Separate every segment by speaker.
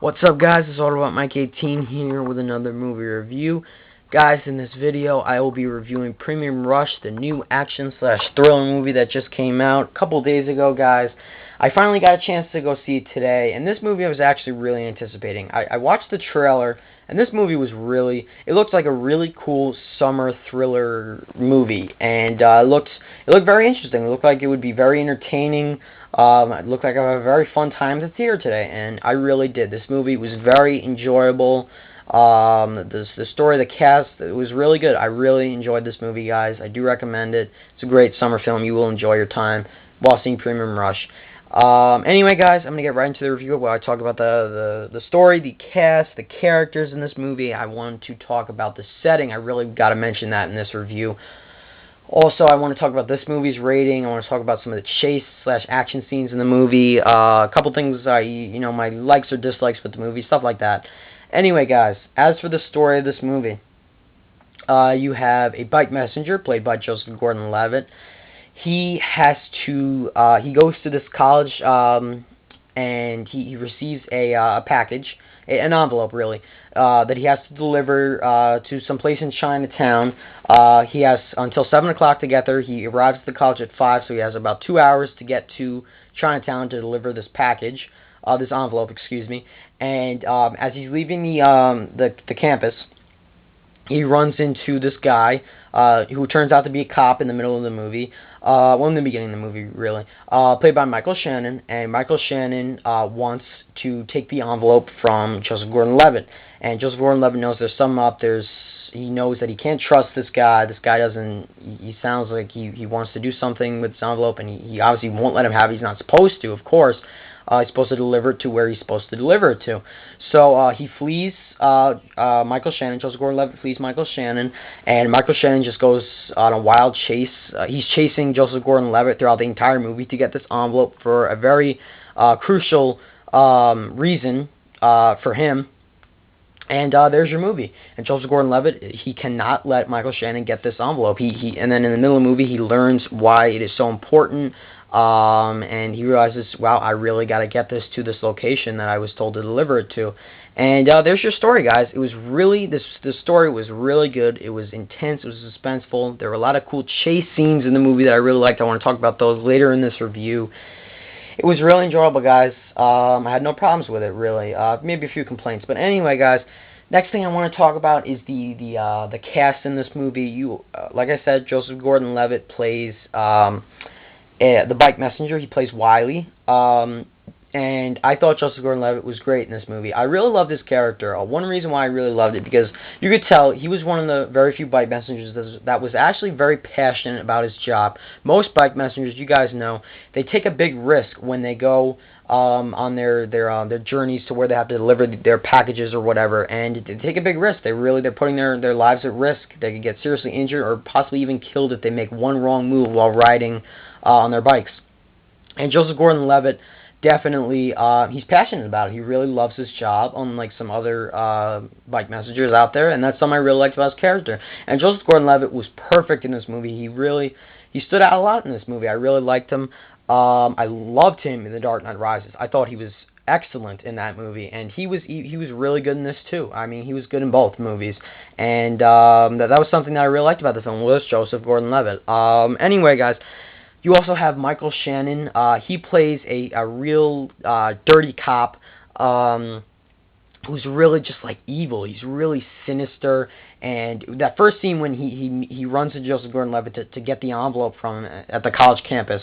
Speaker 1: What's up, guys? It's all about Mike 18 here with another movie review. Guys, in this video I will be reviewing Premium Rush, the new action/thriller movie that just came out a couple days ago, guys. I finally got a chance to go see it today, and this movie I was actually really anticipating. I watched the trailer, and this movie was it looked like a really cool summer thriller movie, and it looked very interesting. It looked like it would be very entertaining. It looked like I had a very fun time at the theater today, and I really did. This movie was very enjoyable. The story, the cast, it was really good. I really enjoyed this movie, guys. I do recommend it. It's a great summer film. You will enjoy your time while seeing Premium Rush. Anyway, guys, I'm going to get right into the review where I talk about the story, the cast, the characters in this movie. I want to talk about the setting. I really got to mention that in this review. Also, I want to talk about this movie's rating. I want to talk about some of the chase/action scenes in the movie. A couple things, my likes or dislikes with the movie, stuff like that. Anyway, guys, as for the story of this movie, you have a bike messenger played by Joseph Gordon Levitt. He goes to this college, and he receives a package, an envelope really, that he has to deliver to some place in Chinatown. He has until 7 o'clock to get there. He arrives at the college at 5, so he has about 2 hours to get to Chinatown to deliver this package, this envelope, excuse me. And as he's leaving the campus, he runs into this guy who turns out to be a cop in the middle of the movie. In the beginning of the movie, really. Played by Michael Shannon. And Michael Shannon wants to take the envelope from Joseph Gordon Levitt. And Joseph Gordon Levitt knows there's something up. He knows that he can't trust this guy. This guy doesn't... He sounds like he wants to do something with this envelope, and he obviously won't let him have it. He's not supposed to, of course. He's supposed to deliver it to where he's supposed to deliver it to. So he flees Michael Shannon. Joseph Gordon-Levitt flees Michael Shannon, and Michael Shannon just goes on a wild chase. He's chasing Joseph Gordon-Levitt throughout the entire movie to get this envelope for a very crucial reason for him. And there's your movie. And Joseph Gordon-Levitt, he cannot let Michael Shannon get this envelope. And then in the middle of the movie, he learns why it is so important. And he realizes, wow, I really got to get this to this location that I was told to deliver it to. And there's your story, guys. It was really, this story was really good. It was intense. It was suspenseful. There were a lot of cool chase scenes in the movie that I really liked. I want to talk about those later in this review. It was really enjoyable, guys. I had no problems with it, really. Maybe a few complaints. But anyway, guys, next thing I want to talk about is the cast in this movie. Like I said, Joseph Gordon-Levitt plays the bike messenger. He plays Wiley. And I thought Joseph Gordon-Levitt was great in this movie. I really loved his character. One reason why I really loved it, because you could tell he was one of the very few bike messengers that was actually very passionate about his job. Most bike messengers, you guys know, they take a big risk when they go on their journeys to where they have to deliver their packages or whatever, and they take a big risk. They're putting their lives at risk. They could get seriously injured or possibly even killed if they make one wrong move while riding on their bikes. And Joseph Gordon-Levitt, definitely, he's passionate about it. He really loves his job, unlike some other bike messengers out there, and that's something I really liked about his character. And Joseph Gordon-Levitt was perfect in this movie. He stood out a lot in this movie. I really liked him. I loved him in The Dark Knight Rises. I thought he was excellent in that movie, and he was really good in this too. I mean, he was good in both movies, and that was something that I really liked about the film, was Joseph Gordon-Levitt. Anyway, guys, you also have Michael Shannon. He plays a real dirty cop who's really just like evil. He's really sinister. And that first scene when he runs to Joseph Gordon-Levitt to get the envelope from him at the college campus,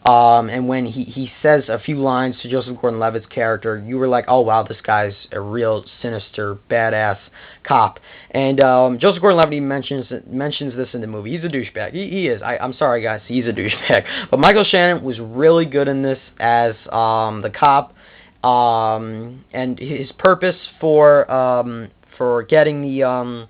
Speaker 1: and when he says a few lines to Joseph Gordon-Levitt's character, you were like, oh wow, this guy's a real sinister, badass cop. And Joseph Gordon-Levitt mentions this in the movie. He's a douchebag. He is. I'm sorry, guys. He's a douchebag. But Michael Shannon was really good in this as the cop. And his purpose for getting the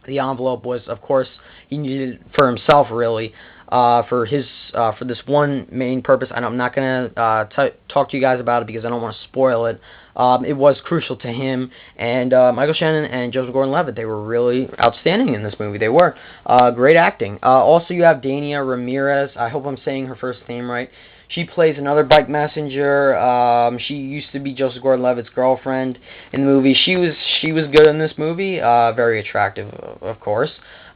Speaker 1: envelope was, of course, he needed it for himself, really. For this one main purpose. I'm not going to talk to you guys about it because I don't want to spoil it. It was crucial to him, and Michael Shannon and Joseph Gordon-Levitt, they were really outstanding in this movie. They were. Great acting. Also, you have Dania Ramirez. I hope I'm saying her first name right. She plays another bike messenger. She used to be Joseph Gordon Levitt's girlfriend in the movie. She was good in this movie. Very attractive, of course.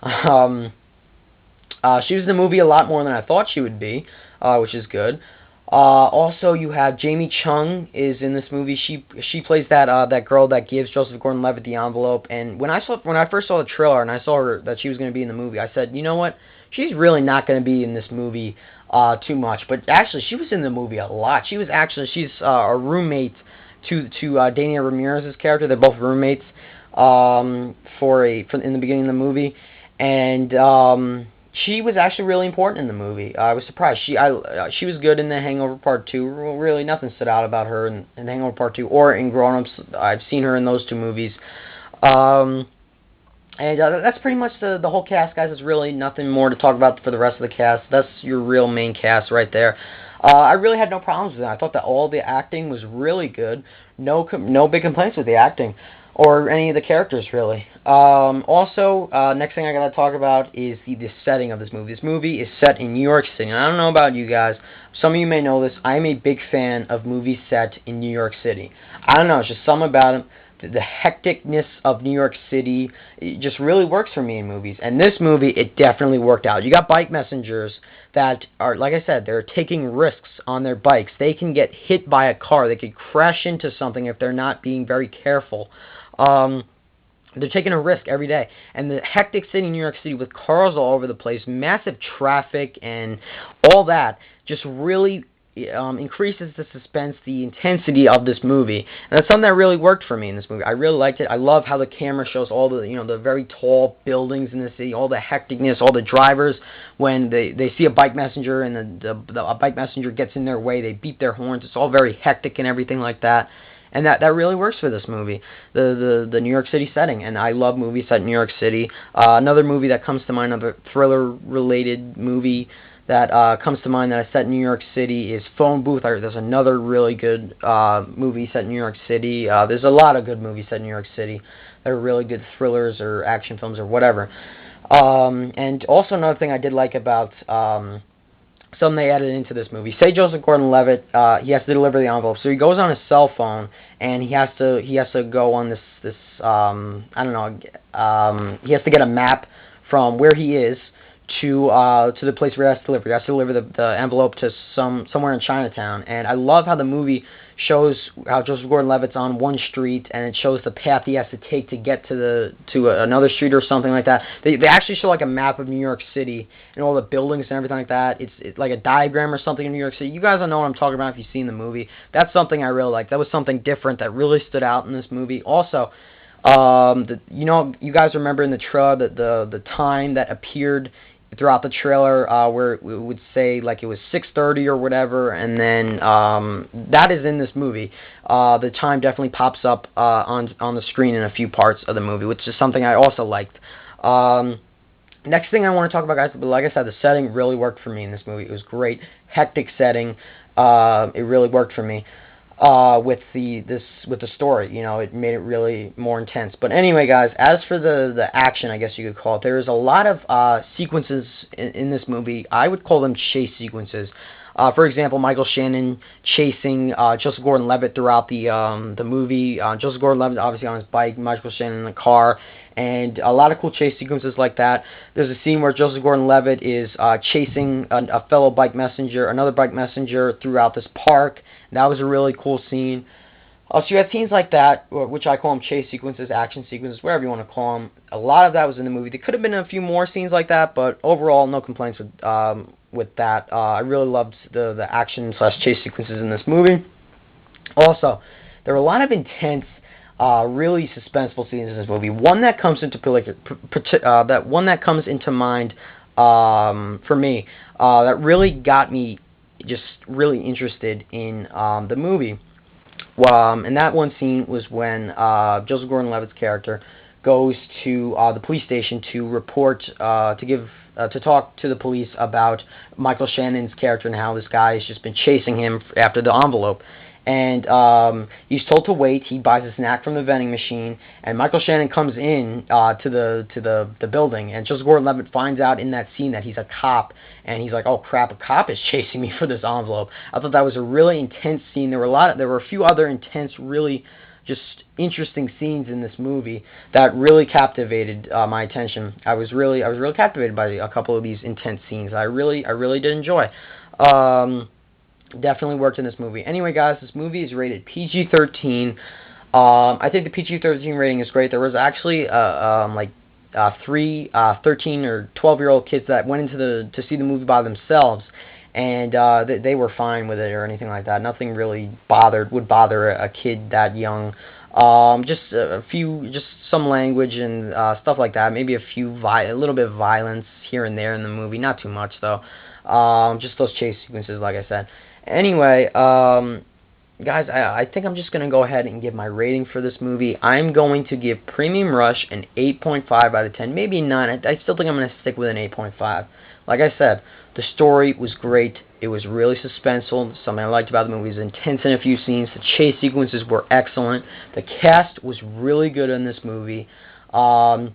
Speaker 1: She was in the movie a lot more than I thought she would be, which is good. Also, you have Jamie Chung is in this movie. She plays that girl that gives Joseph Gordon-Levitt the envelope. And when I first saw the trailer and I saw her that she was going to be in the movie, I said, you know what? She's really not going to be in this movie too much. But actually, she was in the movie a lot. She's a roommate to Dania Ramirez's character. They're both roommates in the beginning of the movie, and she was actually really important in the movie. I was surprised. She was good in The Hangover Part 2. Really, nothing stood out about her in The Hangover Part 2 or in Grown Ups. I've seen her in those two movies. And that's pretty much the whole cast, guys. There's really nothing more to talk about for the rest of the cast. That's your real main cast right there. I really had no problems with it. I thought that all the acting was really good. No big complaints with the acting or any of the characters, really. Also, next thing I gotta talk about is the setting of this movie. This movie is set in New York City. And I don't know about you guys. Some of you may know this. I'm a big fan of movies set in New York City. I don't know. It's just something about it. The hecticness of New York City, it just really works for me in movies. And this movie, it definitely worked out. You got bike messengers that are, like I said, they're taking risks on their bikes. They can get hit by a car. They could crash into something if they're not being very careful. They're taking a risk every day. And the hectic city, New York City, with cars all over the place, massive traffic, and all that, just really increases the suspense, the intensity of this movie. And that's something that really worked for me in this movie. I really liked it. I love how the camera shows all the, the very tall buildings in the city, all the hecticness, all the drivers, when they see a bike messenger and the bike messenger gets in their way, they beat their horns. It's all very hectic and everything like that. And that really works for this movie, the New York City setting. And I love movies set in New York City. Another movie that comes to mind, another thriller-related movie that comes to mind that is set in New York City is Phone Booth. There's another really good movie set in New York City. There's a lot of good movies set in New York City that are really good thrillers or action films or whatever. And also another thing I did like about something they added into this movie. Say Joseph Gordon-Levitt, he has to deliver the envelope, so he goes on his cell phone and he has to go on this I don't know, he has to get a map from where he is to the place where he has to deliver. He has to deliver the envelope to somewhere in Chinatown. And I love how the movie shows how Joseph Gordon-Levitt's on one street, and it shows the path he has to take to get to another street or something like that. They actually show like a map of New York City and all the buildings and everything like that. It's like a diagram or something in New York City. You guys don't know what I'm talking about if you've seen the movie. That's something I really like. That was something different that really stood out in this movie. Also, you guys remember in the trailer the time that appeared throughout the trailer where it would say like it was 6:30 or whatever, and then that is in this movie. The time definitely pops up on the screen in a few parts of the movie, which is something I also liked. Next thing I want to talk about, guys, but like I said, the setting really worked for me in this movie. It was great, hectic setting. It really worked for me. With the story, it made it really more intense. But anyway, guys, as for the action, I guess you could call it, there is a lot of sequences in this movie. I would call them chase sequences. For example, Michael Shannon chasing Joseph Gordon-Levitt throughout the movie. Joseph Gordon-Levitt obviously on his bike, Michael Shannon in the car, and a lot of cool chase sequences like that. There's a scene where Joseph Gordon-Levitt is chasing a fellow bike messenger, another bike messenger throughout this park. That was a really cool scene. So you had scenes like that, which I call them chase sequences, action sequences, whatever you want to call them. A lot of that was in the movie. There could have been a few more scenes like that, but overall, no complaints with that. I really loved the action/chase sequences in this movie. Also, there were a lot of intense, really suspenseful scenes in this movie. One that comes into mind for me that really got me just really interested in the movie. And that one scene was when Joseph Gordon-Levitt's character goes to the police station to report, to talk to the police about Michael Shannon's character and how this guy has just been chasing him after the envelope. and he's told to wait. He buys a snack from the vending machine, and Michael Shannon comes in to the building, and Joseph Gordon-Levitt finds out in that scene that he's a cop, and he's like, "Oh crap, a cop is chasing me for this envelope." I thought that was a really intense scene. There were a few other intense, really just interesting scenes in this movie that really captivated my attention. I was really captivated by a couple of these intense scenes. I really did enjoy. Definitely worked in this movie. Anyway, guys, this movie is rated PG-13. I think the PG-13 rating is great. There was actually three 13 or 12-year-old kids that went into to see the movie by themselves, and they were fine with it or anything like that. Nothing really would bother a kid that young. Just some language and stuff like that. Maybe a little bit of violence here and there in the movie. Not too much though. Just those chase sequences, like I said. Anyway, guys, I think I'm just gonna go ahead and give my rating for this movie. I'm going to give Premium Rush an 8.5 out of 10, maybe 9. I still think I'm gonna stick with an 8.5. Like I said, the story was great. It was really suspenseful. Something I liked about the movie is intense in a few scenes. The chase sequences were excellent. The cast was really good in this movie. I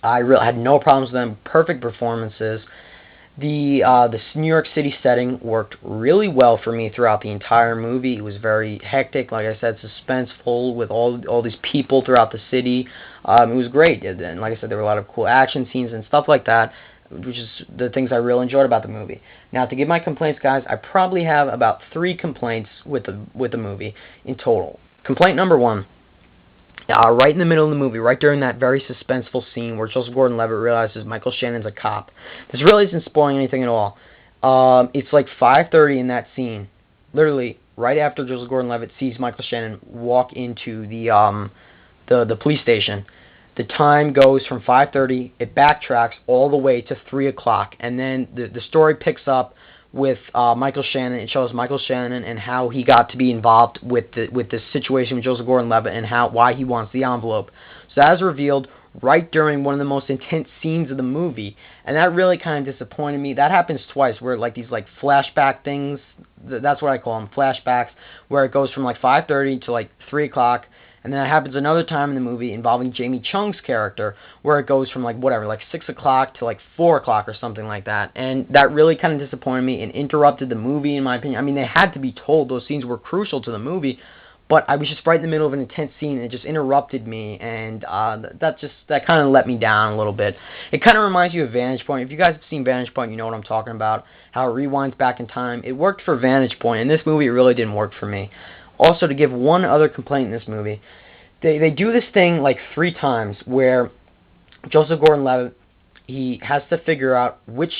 Speaker 1: had no problems with them. Perfect performances. The New York City setting worked really well for me throughout the entire movie. It was very hectic, like I said, suspenseful with all these people throughout the city. It was great, and like I said, there were a lot of cool action scenes and stuff like that, which is the things I really enjoyed about the movie. Now, to give my complaints, guys, I probably have about 3 complaints with the movie in total. Complaint number 1. Right in the middle of the movie, right during that very suspenseful scene where Joseph Gordon-Levitt realizes Michael Shannon's a cop. This really isn't spoiling anything at all. It's like 5:30 in that scene. Literally, right after Joseph Gordon-Levitt sees Michael Shannon walk into the police station. The time goes from 5:30, it backtracks all the way to 3 o'clock, and then the story picks up with Michael Shannon. It shows Michael Shannon and how he got to be involved with this situation with Joseph Gordon-Levitt and why he wants the envelope. So that is revealed right during one of the most intense scenes of the movie, and that really kind of disappointed me. That happens twice, where like these like flashback things, that's what I call them, flashbacks, where it goes from like 5:30 to like 3 o'clock. And then it happens another time in the movie involving Jamie Chung's character, where it goes from like 6 o'clock to like 4 o'clock or something like that. And that really kind of disappointed me and interrupted the movie, in my opinion. I mean, they had to be told. Those scenes were crucial to the movie, but I was just right in the middle of an intense scene, and it just interrupted me, and that kind of let me down a little bit. It kind of reminds you of Vantage Point. If you guys have seen Vantage Point, you know what I'm talking about, how it rewinds back in time. It worked for Vantage Point. In this movie, it really didn't work for me. Also, to give one other complaint in this movie, they do this thing like 3 times where Joseph Gordon-Levitt, he has to figure out which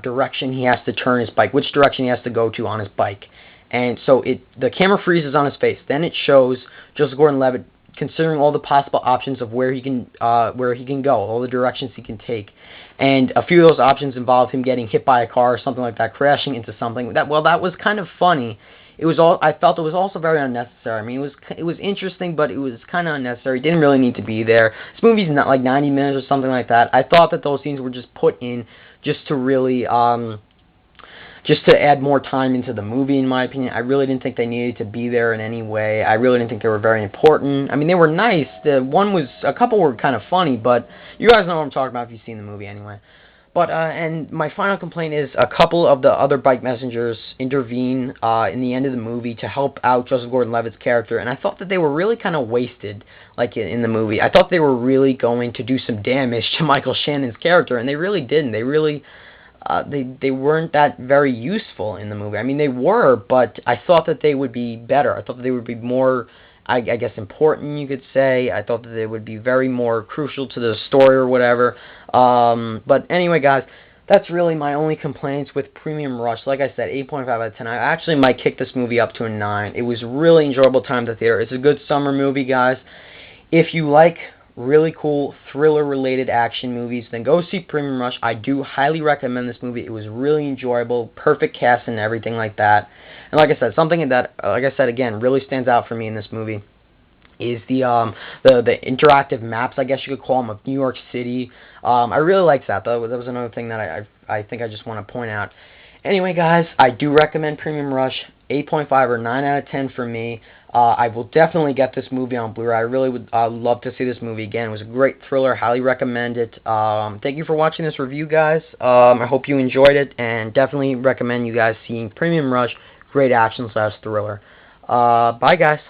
Speaker 1: direction he has to turn his bike, which direction he has to go to on his bike. And so the camera freezes on his face. Then it shows Joseph Gordon-Levitt considering all the possible options of where he can go, all the directions he can take. And a few of those options involve him getting hit by a car or something like that, crashing into something. That was kind of funny. I felt it was also very unnecessary. I mean, it was interesting, but it was kind of unnecessary. It didn't really need to be there. This movie's not like 90 minutes or something like that. I thought that those scenes were just put in just to really just to add more time into the movie, in my opinion. I really didn't think they needed to be there in any way. I really didn't think they were very important. I mean, they were nice. A couple were kind of funny, but you guys know what I'm talking about if you've seen the movie anyway. But, and my final complaint is a couple of the other bike messengers intervene in the end of the movie to help out Joseph Gordon-Levitt's character, and I thought that they were really kind of wasted, like in the movie. I thought they were really going to do some damage to Michael Shannon's character, and they really didn't. They really, they weren't that very useful in the movie. I mean, they were, but I thought that they would be better. I thought that they would be more, I guess, important, you could say. I thought that they would be very more crucial to the story or whatever. But anyway, guys, that's really my only complaints with Premium Rush. Like I said, 8.5 out of 10. I actually might kick this movie up to a 9. It was really enjoyable time at the theater. It's a good summer movie, guys. If you like really cool thriller-related action movies, then go see Premium Rush. I do highly recommend this movie. It was really enjoyable, perfect cast and everything like that. And like I said, something that, like I said again, really stands out for me in this movie is the interactive maps, I guess you could call them, of New York City. I really liked that. That was another thing that I think I just want to point out. Anyway, guys, I do recommend Premium Rush. 8.5 or 9 out of 10 for me. I will definitely get this movie on Blu-ray. I really would love to see this movie again. It was a great thriller. Highly recommend it. Thank you for watching this review, guys. I hope you enjoyed it, and definitely recommend you guys seeing Premium Rush. Great action/thriller. Bye, guys.